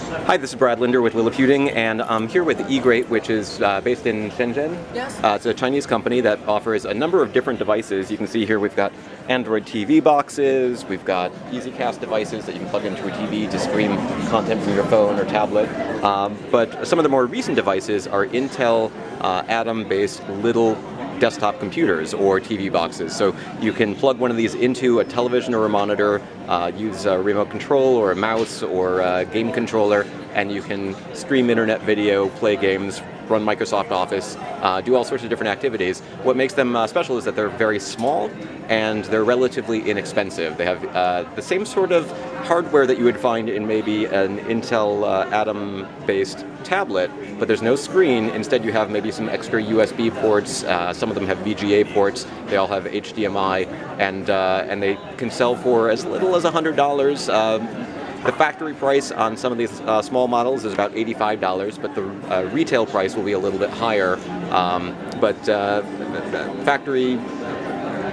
Hi, this is Brad Linder with Liliputing, and I'm here with Egreat, which is based in Shenzhen. Yes. It's a Chinese company that offers a number of different devices. You can see here we've got Android TV boxes, we've got EasyCast devices that you can plug into a TV to stream content from your phone or tablet. But some of the more recent devices are Intel Atom-based little desktop computers or TV boxes. So you can plug one of these into a television or a monitor, use a remote control or a mouse or a game controller, and you can stream internet video, play games, run Microsoft Office, do all sorts of different activities. What makes them special is that they're very small and they're relatively inexpensive. They have the same sort of hardware that you would find in maybe an Intel Atom-based tablet, but there's no screen. Instead, you have maybe some extra USB ports. Some of them have VGA ports. They all have HDMI, and they can sell for as little as $100. The factory price on some of these small models is about $85, but the retail price will be a little bit higher. But factory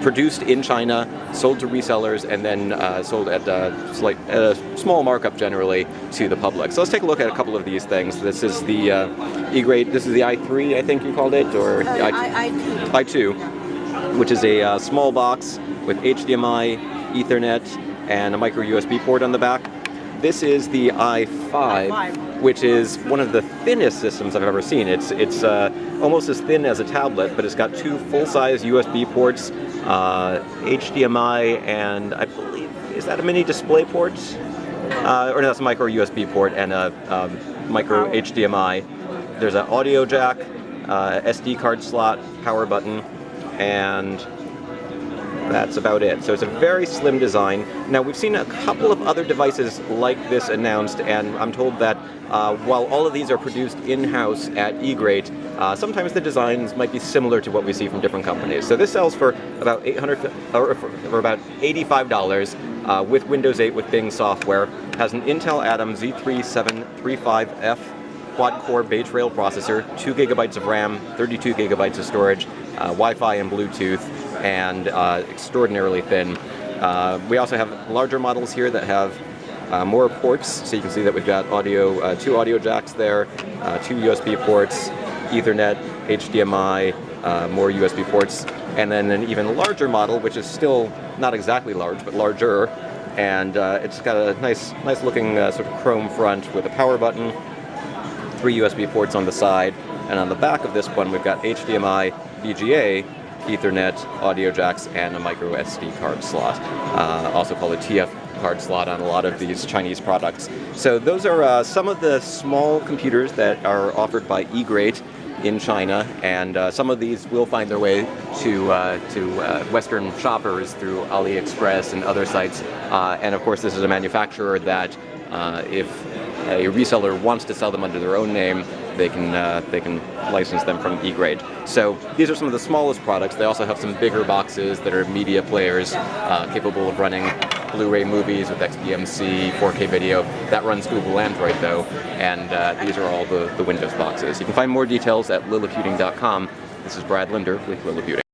produced in China, sold to resellers, and then sold at a small markup generally to the public. So let's take a look at a couple of these things. This is the Egreat. This is the i3, I think you called it, or I2. i2, which is a small box with HDMI, Ethernet, and a micro USB port on the back. This is the i5, which is one of the thinnest systems I've ever seen. It's almost as thin as a tablet, but it's got two full-size USB ports, HDMI, and I believe, is that a mini display port? Or no, that's a micro USB port and a micro HDMI. There's an audio jack, SD card slot, power button, and that's about it. So it's a very slim design. Now, we've seen a couple of other devices like this announced, and I'm told that while all of these are produced in-house at Egreat, sometimes the designs might be similar to what we see from different companies. So this sells for about for about $85 with Windows 8 with Bing software. Has an Intel Atom Z3735F quad-core Bay Trail processor, 2 gigabytes of RAM, 32 gigabytes of storage, Wi-Fi and Bluetooth, and extraordinarily thin. We also have larger models here that have more ports, so you can see that we've got two audio jacks there, two USB ports, Ethernet, HDMI, more USB ports, and then an even larger model, which is still not exactly large, but larger, and it's got a nice looking sort of chrome front with a power button, 3 USB ports on the side, and on the back of this one we've got HDMI, VGA, Ethernet, audio jacks, and a micro SD card slot, also called a TF card slot on a lot of these Chinese products. So those are some of the small computers that are offered by Egreat in China, and some of these will find their way to Western shoppers through AliExpress and other sites. And of course, this is a manufacturer that if a reseller wants to sell them under their own name, they can license them from Egreat. So these are some of the smallest products. They also have some bigger boxes that are media players capable of running Blu-ray movies with XBMC, 4K video. That runs Google Android though, and these are all the Windows boxes. You can find more details at liliputing.com. This is Brad Linder with Liliputing.